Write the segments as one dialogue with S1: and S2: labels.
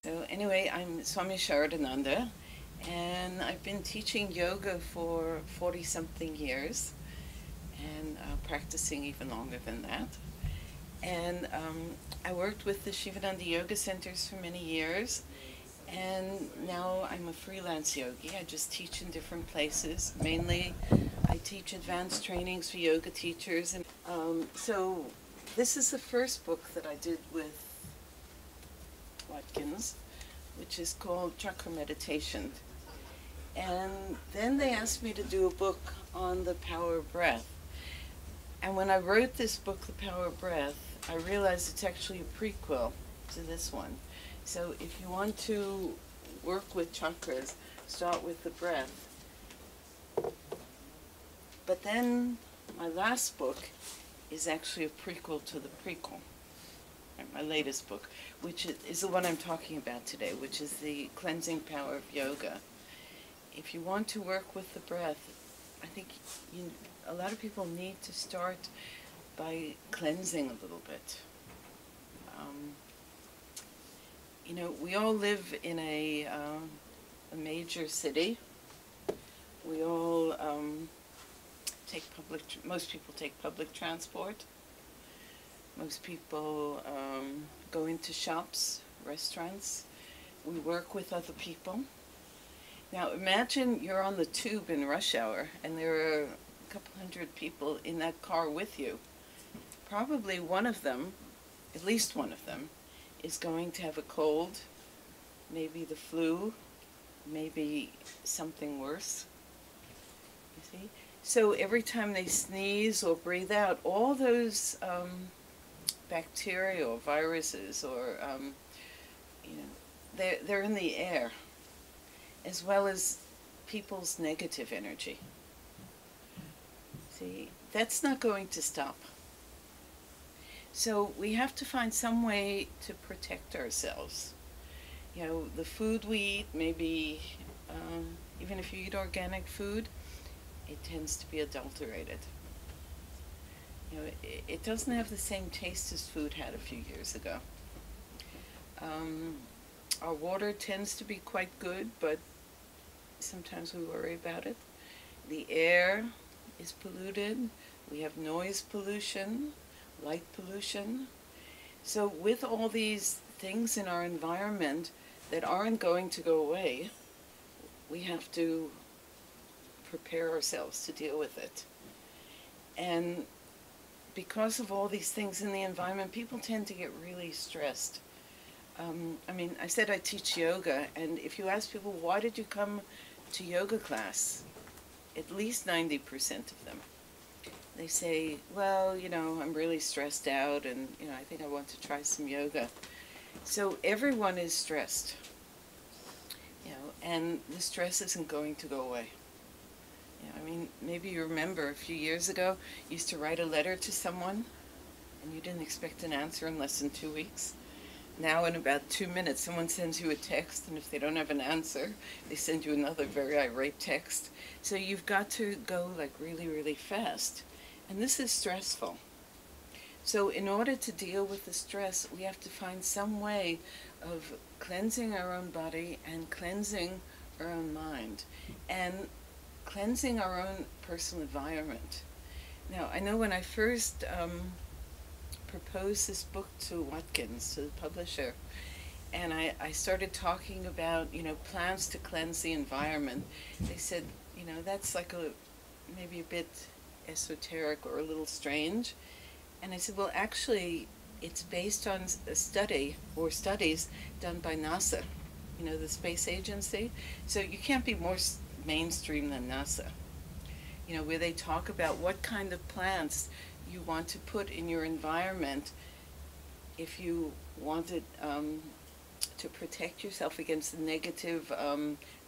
S1: So anyway, I'm Swami Saradananda, and I've been teaching yoga for 40-something years, and practicing even longer than that. And I worked with the Shivananda Yoga Centers for many years, and now I'm a freelance yogi. I just teach in different places. Mainly, I teach advanced trainings for yoga teachers. And so this is the first book that I did with Watkins, which is called Chakra Meditation. And then they asked me to do a book on the power of breath. And when I wrote this book, The Power of Breath, I realized it's actually a prequel to this one. So if you want to work with chakras, start with the breath. But then my last book is actually a prequel to the prequel. My latest book, which is the one I'm talking about today, which is the cleansing power of yoga. If you want to work with the breath, I think a lot of people need to start by cleansing a little bit. We all live in a major city. We all most people take public transport. Most people go into shops, restaurants. We work with other people. Now imagine you're on the tube in rush hour and there are a couple hundred people in that car with you. Probably one of them, at least one of them, is going to have a cold, maybe the flu, maybe something worse. You see? So every time they sneeze or breathe out, all those bacteria or viruses or they're in the air, as well as people's negative energy. See, that's not going to stop. So we have to find some way to protect ourselves. The food we eat, maybe even if you eat organic food, it tends to be adulterated. It doesn't have the same taste as food had a few years ago. Our water tends to be quite good, but sometimes we worry about it. The air is polluted. We have noise pollution, light pollution. So with all these things in our environment that aren't going to go away, we have to prepare ourselves to deal with it. And because of all these things in the environment, people tend to get really stressed. I said I teach yoga, and if you ask people, why did you come to yoga class? At least 90% of them, they say, well, I'm really stressed out, and, I think I want to try some yoga. So everyone is stressed, and the stress isn't going to go away. Maybe you remember a few years ago, you used to write a letter to someone, and you didn't expect an answer in less than 2 weeks. Now in about 2 minutes, someone sends you a text, and if they don't have an answer, they send you another very irate text. So you've got to go really, really fast. And this is stressful. So in order to deal with the stress, we have to find some way of cleansing our own body and cleansing our own mind and cleansing our own personal environment. Now, I know when I first proposed this book to Watkins, to the publisher, and I started talking about, plans to cleanse the environment, they said, that's maybe a bit esoteric or a little strange. And I said, well, actually, it's based on a study or studies done by NASA, the space agency. So you can't be more mainstream than NASA, where they talk about what kind of plants you want to put in your environment if you wanted to protect yourself against the negative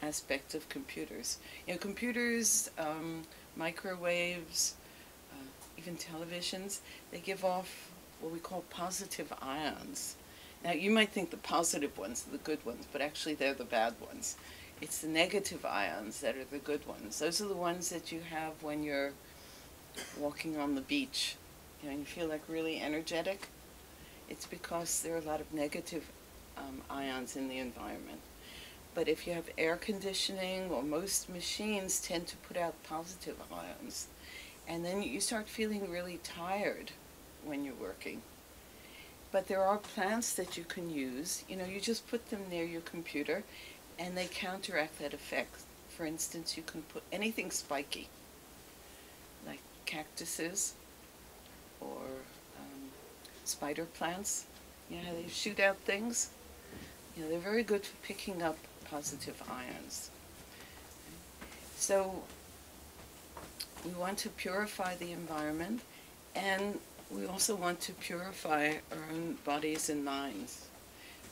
S1: aspect of computers. Computers, microwaves, even televisions, they give off what we call positive ions. Now, you might think the positive ones are the good ones, but actually they're the bad ones. It's the negative ions that are the good ones. Those are the ones that you have when you're walking on the beach, and you feel really energetic. It's because there are a lot of negative ions in the environment. But if you have air conditioning, or most machines tend to put out positive ions, and then you start feeling really tired when you're working. But there are plants that you can use. You know, you just put them near your computer, and they counteract that effect. For instance, you can put anything spiky, like cactuses or spider plants. You know how they shoot out things? You know, they're very good for picking up positive ions. So we want to purify the environment, and we also want to purify our own bodies and minds,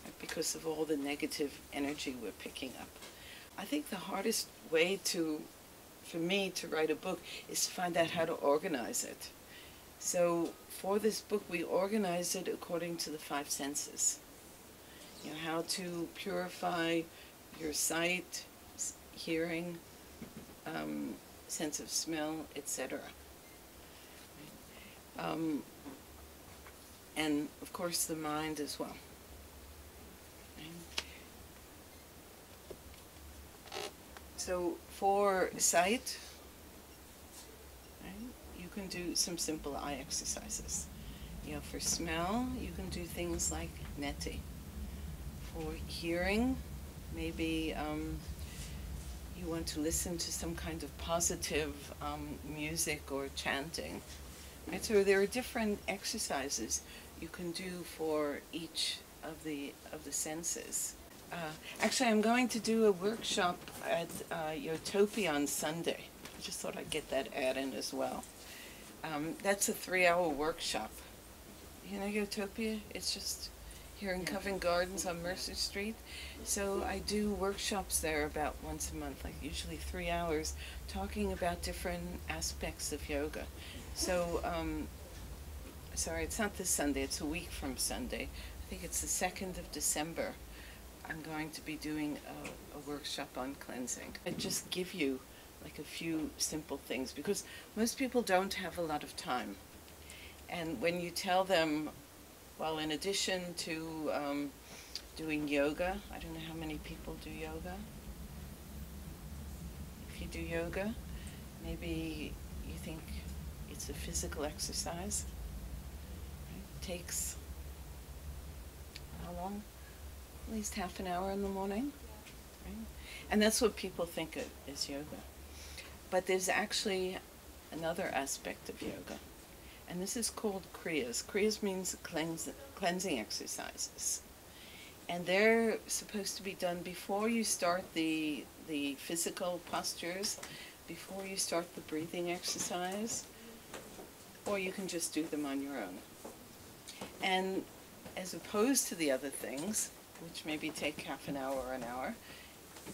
S1: right, because of all the negative energy we're picking up. I think the hardest way for me to write a book is to find out how to organize it. So for this book, we organize it according to the 5 senses. You know, how to purify your sight, hearing, sense of smell, etc. And of course the mind as well. So for sight, you can do some simple eye exercises. You know, for smell, you can do things like neti. For hearing, maybe you want to listen to some kind of positive music or chanting. Right? So there are different exercises you can do for each of the senses. Actually, I'm going to do a workshop at Utopia on Sunday. I just thought I'd get that ad in as well. That's a 3-hour workshop. You know Utopia? It's just here in Covent Gardens on Mercer Street. So I do workshops there about once a month, like usually 3 hours, talking about different aspects of yoga. So, sorry, it's not this Sunday, it's a week from Sunday. I think it's the 2nd of December. I'm going to be doing a workshop on cleansing. I just give you like a few simple things, because most people don't have a lot of time. And when you tell them, well, in addition to doing yoga, I don't know how many people do yoga. If you do yoga, maybe you think it's a physical exercise. It takes, how long? At least half an hour in the morning. Right? And that's what people think of as yoga. But there's actually another aspect of yoga. And this is called kriyas. Kriyas means cleansing exercises. And they're supposed to be done before you start the physical postures, before you start the breathing exercise, or you can just do them on your own. And as opposed to the other things, which maybe take half an hour or an hour,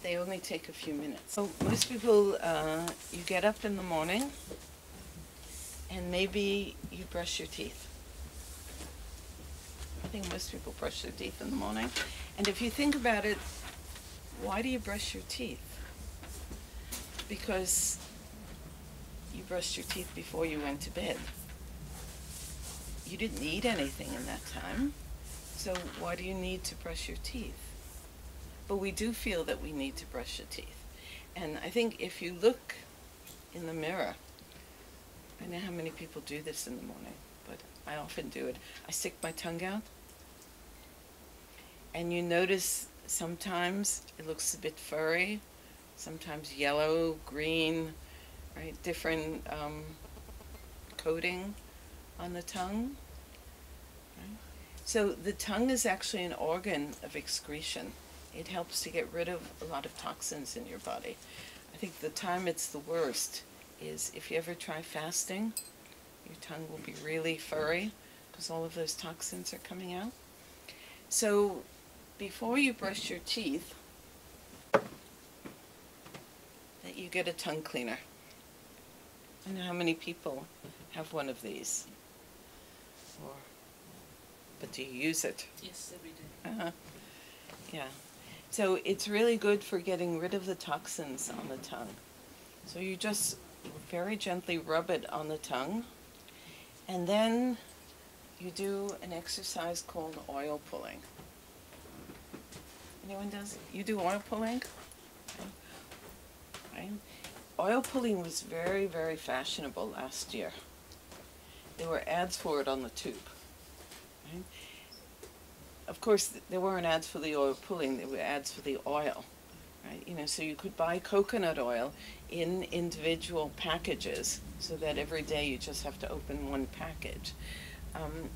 S1: they only take a few minutes. So most people, you get up in the morning, and maybe you brush your teeth. I think most people brush their teeth in the morning. And if you think about it, why do you brush your teeth? Because you brushed your teeth before you went to bed. You didn't eat anything in that time, so why do you need to brush your teeth? But we do feel that we need to brush your teeth. And I think if you look in the mirror, I know how many people do this in the morning, but I often do it. I stick my tongue out, and you notice sometimes it looks a bit furry, sometimes yellow, green, right? Different coating on the tongue. Right? So the tongue is actually an organ of excretion. It helps to get rid of a lot of toxins in your body. I think the time it's the worst is if you ever try fasting, your tongue will be really furry because all of those toxins are coming out. So before you brush your teeth, that you get a tongue cleaner. I know how many people have one of these. But do you use it?
S2: Yes, every day.
S1: Yeah. So it's really good for getting rid of the toxins on the tongue. So you just very gently rub it on the tongue, and then you do an exercise called oil pulling. Anyone does? You do oil pulling? Right. Oil pulling was very, very fashionable last year. There were ads for it on the tube. Right? Of course, there weren't ads for the oil pulling, there were ads for the oil. Right? You know, so you could buy coconut oil in individual packages so that every day you just have to open one package.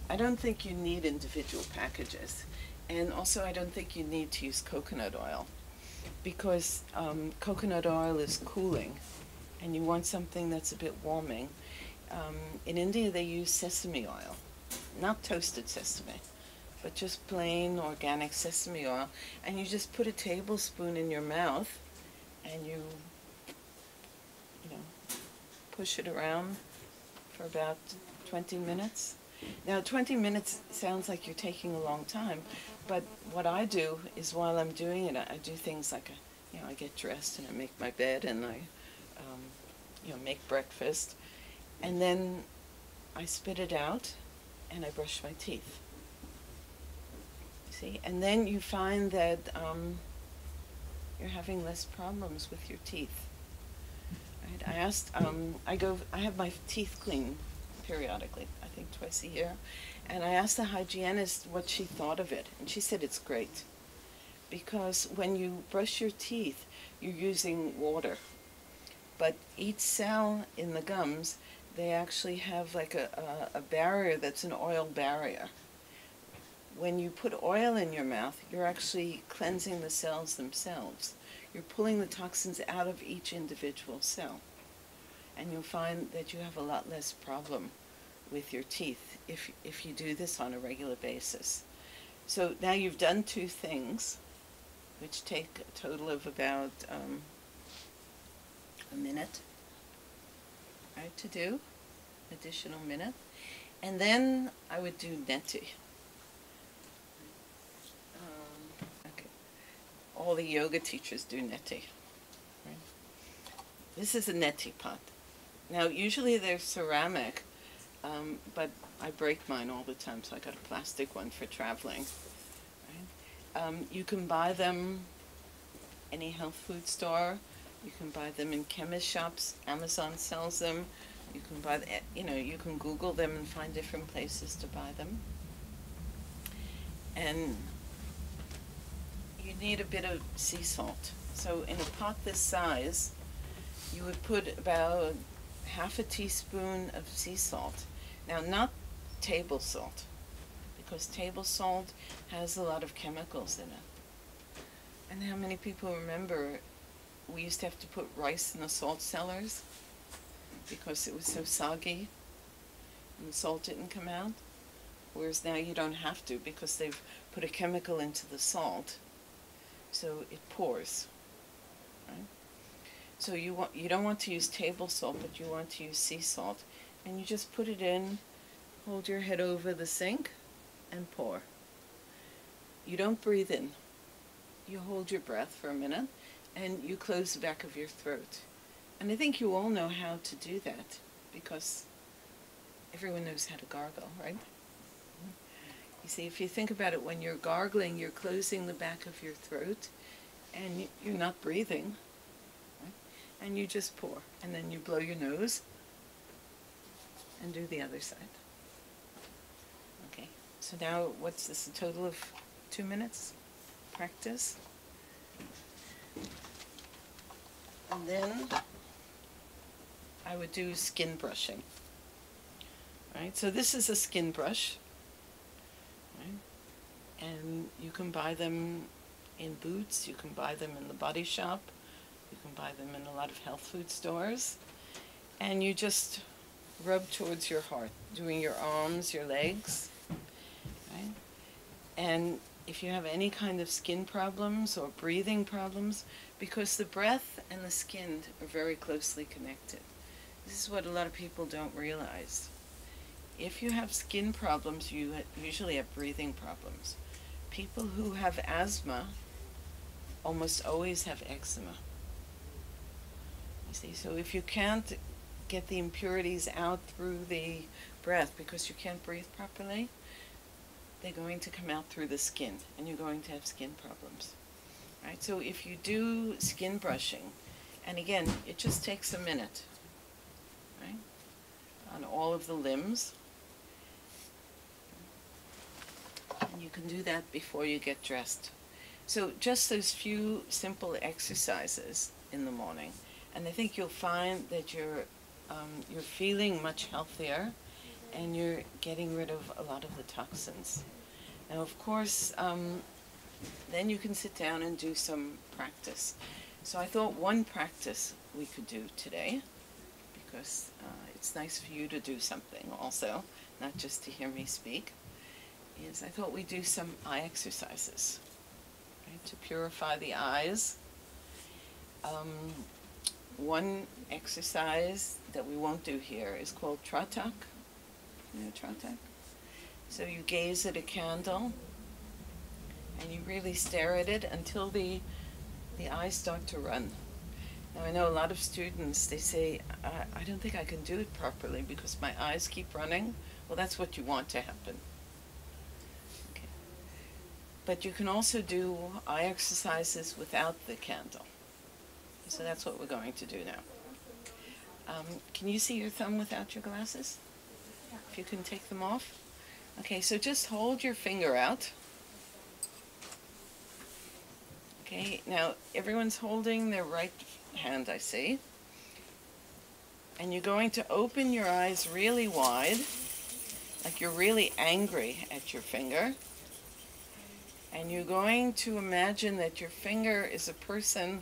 S1: I don't think you need individual packages. And also I don't think you need to use coconut oil because coconut oil is cooling and you want something that's a bit warming. In India they use sesame oil, not toasted sesame, but just plain organic sesame oil, and you just put a tablespoon in your mouth and you know, push it around for about 20 minutes. Now 20 minutes sounds like you're taking a long time, but what I do is while I'm doing it, I do things like, I get dressed and I make my bed and I make breakfast, and then I spit it out and I brush my teeth. See, and then you find that you're having less problems with your teeth. Right? I have my teeth cleaned periodically, I think twice a year, and I asked the hygienist what she thought of it, and she said it's great, because when you brush your teeth, you're using water, but each cell in the gums, they actually have like a barrier that's an oil barrier. When you put oil in your mouth, you're actually cleansing the cells themselves. You're pulling the toxins out of each individual cell. And you'll find that you have a lot less problem with your teeth if you do this on a regular basis. So now you've done 2 things, which take a total of about a minute, right, to do, additional minute. And then I would do neti. All the yoga teachers do neti. Right? This is a neti pot. Now, usually they're ceramic, but I break mine all the time, so I got a plastic one for traveling. Right? You can buy them any health food store. You can buy them in chemist shops. Amazon sells them. You can buy, you can Google them and find different places to buy them. And you need a bit of sea salt. So in a pot this size, you would put about half a teaspoon of sea salt. Now, not table salt, because table salt has a lot of chemicals in it. And how many people remember we used to have to put rice in the salt cellars because it was so soggy and the salt didn't come out? Whereas now you don't have to because they've put a chemical into the salt, so it pours. Right? So you don't want to use table salt, but you want to use sea salt, and you just put it in, hold your head over the sink, and pour. You don't breathe in. You hold your breath for a minute, and you close the back of your throat. And I think you all know how to do that, because everyone knows how to gargle, right? You see, if you think about it, when you're gargling, you're closing the back of your throat, and you're not breathing, right? And you just pour, and then you blow your nose, and do the other side. Okay, so now what's this, a total of 2 minutes practice? And then I would do skin brushing. Right, so this is a skin brush. And you can buy them in Boots, you can buy them in the Body Shop, you can buy them in a lot of health food stores, and you just rub towards your heart, doing your arms, your legs, right? And if you have any kind of skin problems or breathing problems, because the breath and the skin are very closely connected. This is what a lot of people don't realize. If you have skin problems, you usually have breathing problems. People who have asthma almost always have eczema. You see, so if you can't get the impurities out through the breath because you can't breathe properly, they're going to come out through the skin, and you're going to have skin problems. right? So if you do skin brushing, and again, it just takes a minute, right, on all of the limbs. And you can do that before you get dressed. So just those few simple exercises in the morning, and I think you'll find that you're feeling much healthier, and you're getting rid of a lot of the toxins. Now, of course, then you can sit down and do some practice. So I thought one practice we could do today, because it's nice for you to do something also, not just to hear me speak, is I thought we'd do some eye exercises, right, to purify the eyes. One exercise that we won't do here is called tratak. You know tratak? So you gaze at a candle, and you really stare at it until the eyes start to run. Now, I know a lot of students, they say, I don't think I can do it properly because my eyes keep running. Well, that's what you want to happen. Okay. But you can also do eye exercises without the candle. So that's what we're going to do now. Can you see your thumb without your glasses? If you can take them off. Okay, so just hold your finger out. Okay, now everyone's holding their right hand, I see. And you're going to open your eyes really wide, like you're really angry at your finger. And you're going to imagine that your finger is a person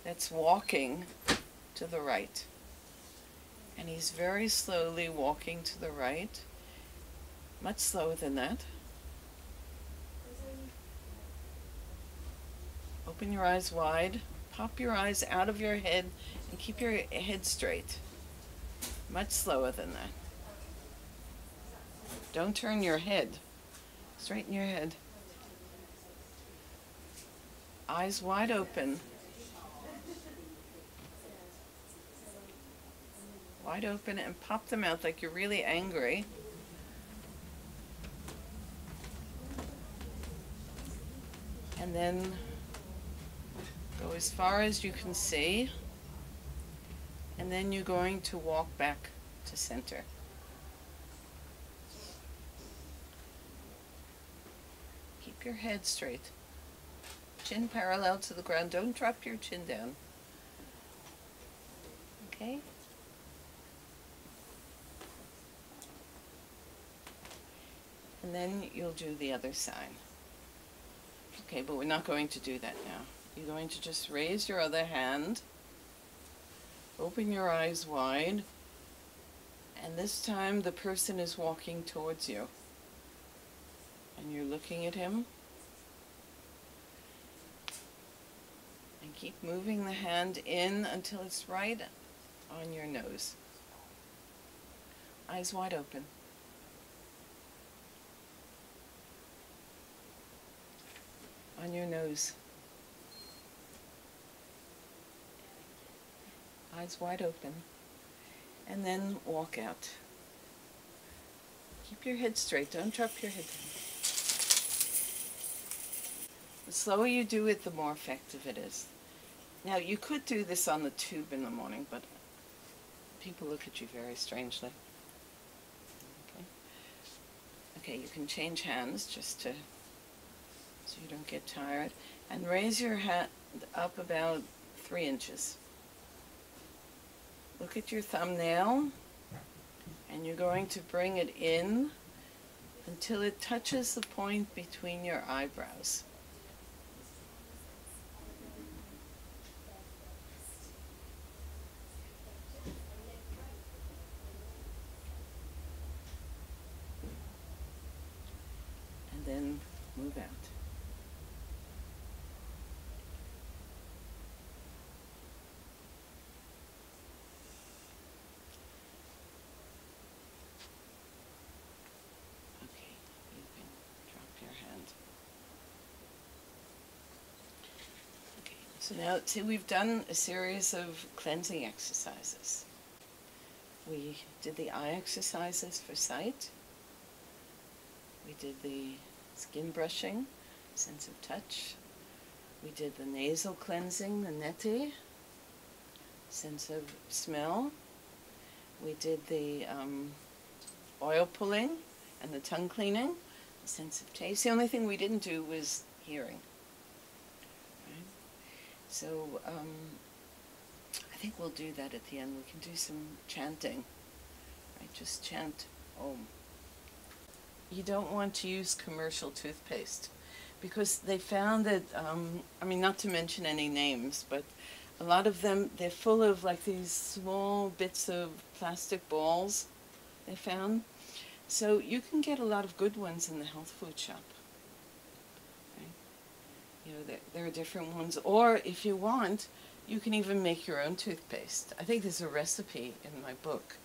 S1: that's walking to the right. And he's very slowly walking to the right, much slower than that. Open your eyes wide, pop your eyes out of your head, and keep your head straight. Much slower than that. Don't turn your head. Straighten your head. Eyes wide open. Wide open, and pop them out like you're really angry. And then go as far as you can see, and then you're going to walk back to center. Keep your head straight. Chin parallel to the ground. Don't drop your chin down. Okay? And then you'll do the other side. Okay, but we're not going to do that now. You're going to just raise your other hand, open your eyes wide, and this time the person is walking towards you. And you're looking at him. And keep moving the hand in until it's right on your nose. Eyes wide open. On your nose. Eyes wide open. And then walk out. Keep your head straight. Don't drop your head down. The slower you do it, the more effective it is. Now, you could do this on the tube in the morning, but people look at you very strangely. Okay, okay, you can change hands just to, so you don't get tired. And raise your hand up about 3 inches. Look at your thumbnail, and you're going to bring it in until it touches the point between your eyebrows. And then move out. So now, see, we've done a series of cleansing exercises. We did the eye exercises for sight. We did the skin brushing, sense of touch. We did the nasal cleansing, the neti, sense of smell. We did the oil pulling and the tongue cleaning, the sense of taste. The only thing we didn't do was hearing. Right? So I think we'll do that at the end. We can do some chanting. Right? Just chant Om. You don't want to use commercial toothpaste because they found that, I mean, not to mention any names, but a lot of them, they're full of like these small bits of plastic balls they found. So you can get a lot of good ones in the health food shop. Right? You know, there are different ones. Or if you want, you can even make your own toothpaste. I think there's a recipe in my book.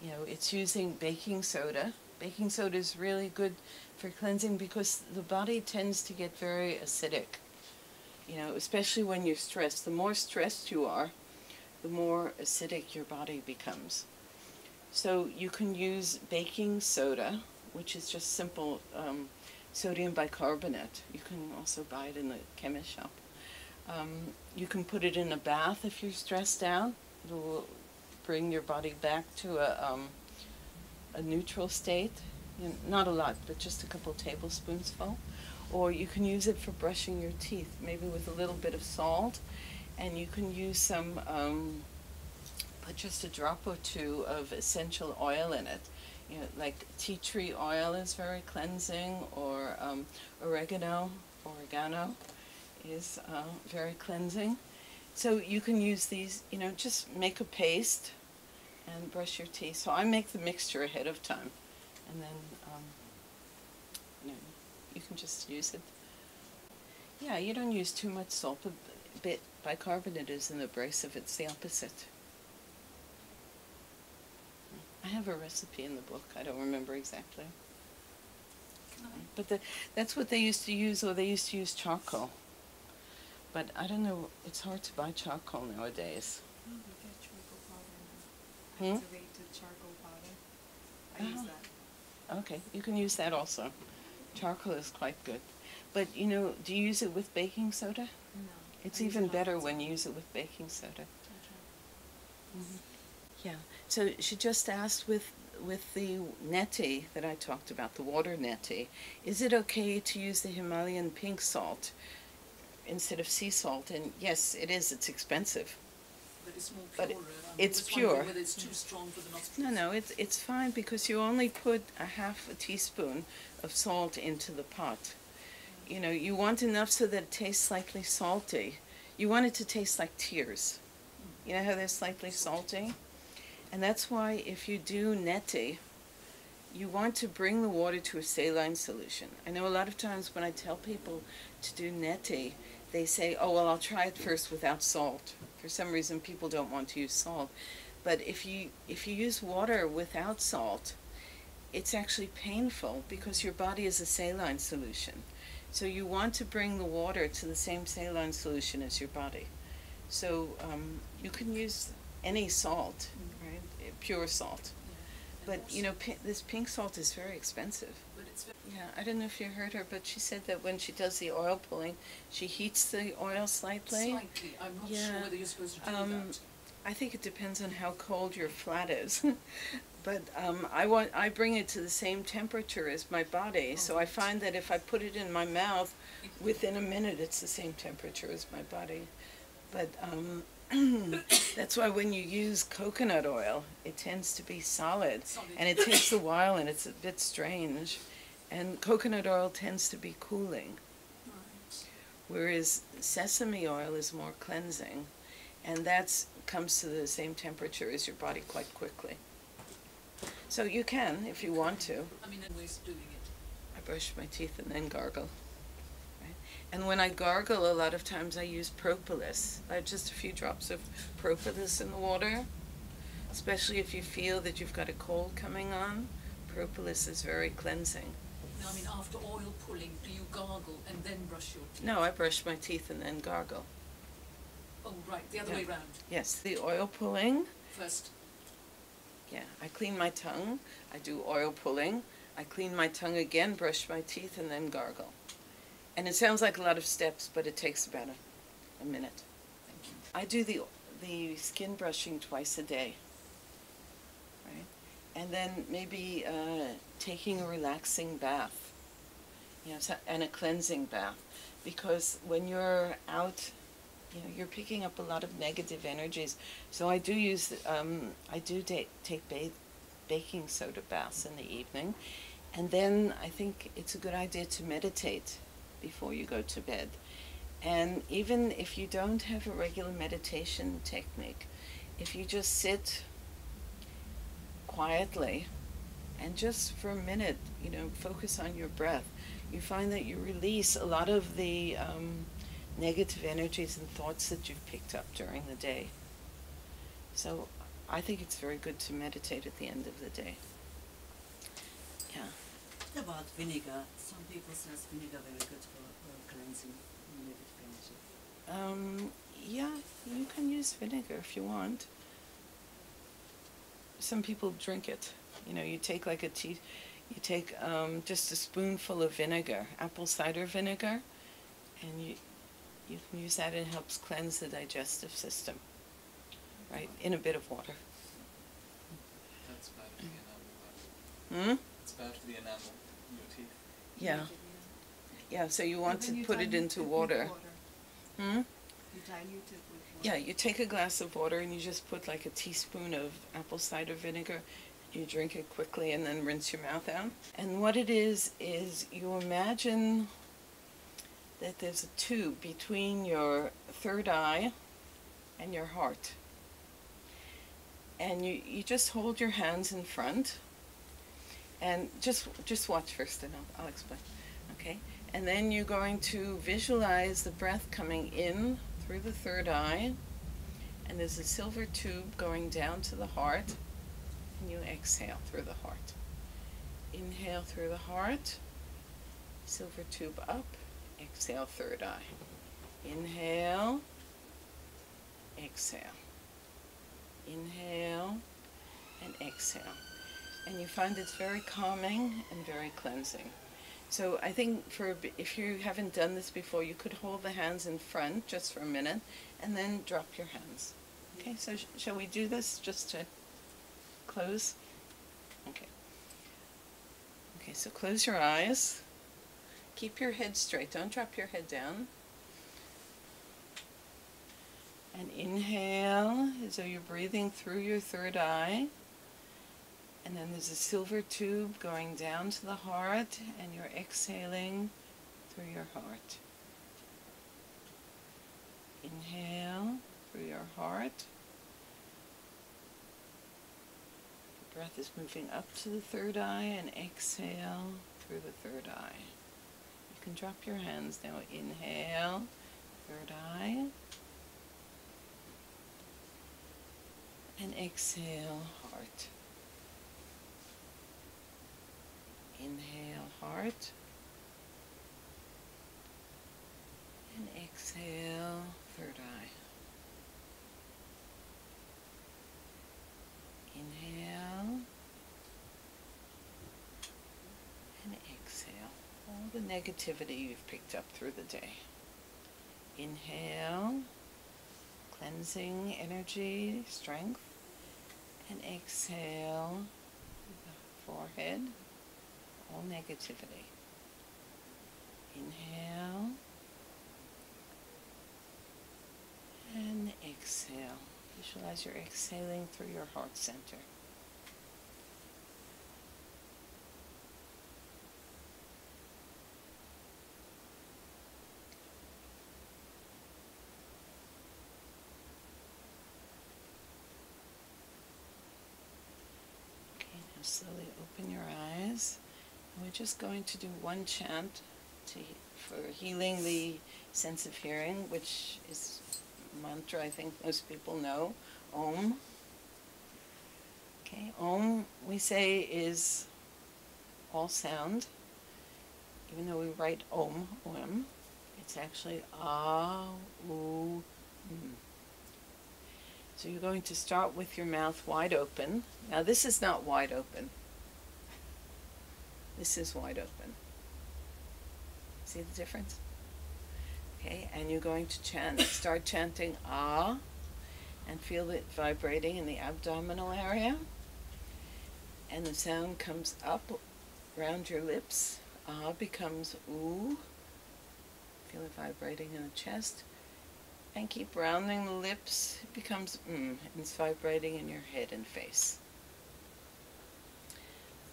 S1: You know, it's using baking soda. Baking soda is really good for cleansing because the body tends to get very acidic. You know, especially when you're stressed. The more stressed you are, the more acidic your body becomes. So you can use baking soda, which is just simple sodium bicarbonate. You can also buy it in the chemist shop. You can put it in a bath if you're stressed out. It will bring your body back to a neutral state. You know, not a lot, but just a couple tablespoons full. Or you can use it for brushing your teeth, maybe with a little bit of salt. And you can use some, put just a drop or two of essential oil in it. You know, like tea tree oil is very cleansing, or oregano is very cleansing. So you can use these, you know, just make a paste and brush your teeth. So I make the mixture ahead of time, and then you know, you can just use it. Yeah, you don't use too much salt, but bicarbonate is an abrasive. It's the opposite. I have a recipe in the book. I don't remember exactly. But that's what they used to use, or they used to use charcoal. But I don't know, it's hard to buy charcoal nowadays.
S2: Oh, we get charcoal powder now. Activated charcoal powder. I use that.
S1: Okay, you can use that also. Charcoal is quite good. But, you know, do you use it with baking soda?
S2: No.
S1: It's even better when you use it with baking soda. Yeah, so she just asked with the neti that I talked about, the water neti, is it okay to use the Himalayan pink salt instead of sea salt? And yes, it is. It's expensive.
S2: But it's more
S1: But
S2: pure.
S1: it's pure.
S2: Whether it's too strong for the nostrils.
S1: No, it's fine because you only put a half a teaspoon of salt into the pot. You know, you want enough so that it tastes slightly salty. You want it to taste like tears. You know how they're slightly salty? And that's why if you do neti, you want to bring the water to a saline solution. I know a lot of times when I tell people to do neti, they say, oh, well, I'll try it first without salt. For some reason, people don't want to use salt. But if you use water without salt, it's actually painful because your body is a saline solution. So you want to bring the water to the same saline solution as your body. So you can use any salt, right? Pure salt.
S2: Yeah.
S1: But, you know, this pink salt is very expensive.
S2: But it's
S1: Yeah, I don't know if you heard her, but she said that when she does the oil pulling, she heats the oil slightly.
S2: slightly. I'm not
S1: Yeah,
S2: sure whether you're supposed to do that.
S1: I think it depends on how cold your flat is. But I bring it to the same temperature as my body, so I find that if I put it in my mouth, within a minute it's the same temperature as my body. But that's why when you use coconut oil, it tends to be solid, and it takes a while, and it's a bit strange. And coconut oil tends to be cooling, whereas sesame oil is more cleansing, and that comes to the same temperature as your body quite quickly. So you can, if you want to.
S2: I mean, there are ways of doing it.
S1: I brush my teeth and then gargle. Right? And when I gargle, a lot of times I use propolis. I have just a few drops of propolis in the water, especially if you feel that you've got a cold coming on. Propolis is very cleansing.
S2: Now, I mean, after oil pulling, do you gargle and then brush your teeth?
S1: No, I brush my teeth and then gargle.
S2: Oh, right, the other way round.
S1: Yes, the oil pulling.
S2: First.
S1: Yeah, I clean my tongue, I do oil pulling, I clean my tongue again, brush my teeth, and then gargle. And it sounds like a lot of steps, but it takes about a minute. I do the skin brushing twice a day, right? And then maybe taking a relaxing bath, and a cleansing bath, because when you're out, you're picking up a lot of negative energies. So I do use, take baking soda baths in the evening, and then I think it's a good idea to meditate before you go to bed. And even if you don't have a regular meditation technique, if you just sit quietly and just for a minute, focus on your breath, you find that you release a lot of the negative energies and thoughts that you've picked up during the day. So I think it's very good to meditate at the end of the day. Yeah.
S3: What about vinegar? Some people say vinegar very good for cleansing negative energy.
S1: Yeah, you can use vinegar if you want. Some people drink it. You take like you take just a spoonful of vinegar, apple cider vinegar, and you can use that, and it helps cleanse the digestive system, right, in a bit of water.
S4: That's bad for the enamel. It's bad for the enamel in your teeth.
S1: Yeah. Yeah, so you want to put it into water.
S2: You dilute it with water.
S1: Yeah, you take a glass of water and you just put like a teaspoon of apple cider vinegar. You drink it quickly and then rinse your mouth out. And what it is you imagine that there's a tube between your third eye and your heart. And you just hold your hands in front, and just watch first, and I'll explain. Okay? And then you're going to visualize the breath coming in through the third eye, and there's a silver tube going down to the heart, and you exhale through the heart. Inhale through the heart, silver tube up, exhale third eye. Inhale, exhale. Inhale and exhale. And you find it's very calming and very cleansing. So I think if you haven't done this before, you could hold the hands in front just for a minute and then drop your hands. Okay, so shall we do this just to close? Okay. Okay, so close your eyes. Keep your head straight. Don't drop your head down. And inhale as though you're breathing through your third eye. And then there's a silver tube going down to the heart, and you're exhaling through your heart. Inhale through your heart. The breath is moving up to the third eye, and exhale through the third eye. You can drop your hands now. Inhale, third eye. And exhale, heart. Inhale, heart. And exhale, third eye. Inhale. And exhale. All the negativity you've picked up through the day. Inhale. Cleansing energy, strength. And exhale through the forehead, all negativity. Inhale and exhale. Visualize you're exhaling through your heart center. Slowly open your eyes, and we're just going to do one chant for healing the sense of hearing, which is a mantra I think most people know, Om. Okay, Om, we say, is all sound. Even though we write Om, Om, it's actually A, U, M. So you're going to start with your mouth wide open. Now this is not wide open. This is wide open. See the difference? Okay, and you're going to chant, start chanting ah, and feel it vibrating in the abdominal area. And the sound comes up around your lips. Ah becomes ooh. Feel it vibrating in the chest. And keep rounding the lips. It becomes and it's vibrating in your head and face.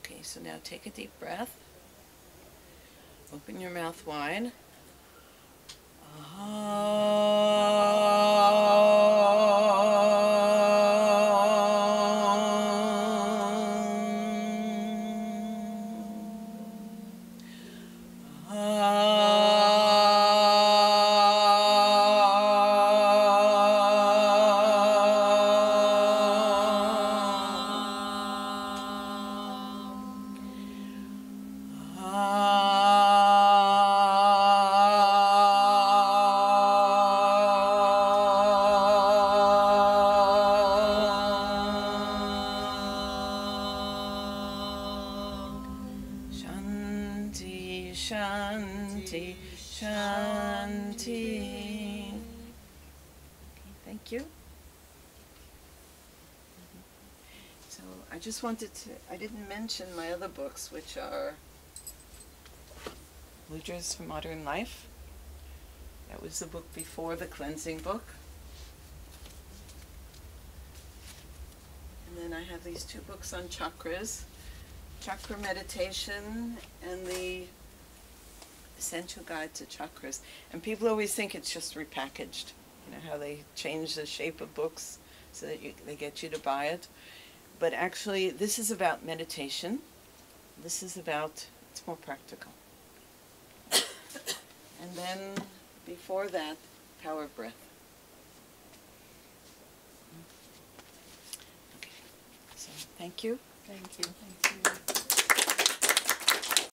S1: Okay, so now take a deep breath. Open your mouth wide. Shanti, Shanti. Okay, thank you. So I just wanted to, I didn't mention my other books, which are Mudras for Modern Life. That was the book before the cleansing book. And then I have these two books on chakras, Chakra Meditation and the Essential Guide to Chakras. And people always think it's just repackaged. You know how they change the shape of books so that they get you to buy it. But actually, this is about meditation. This is about, it's more practical. And then, before that, Power of Breath. Okay, so thank you.
S2: Thank you.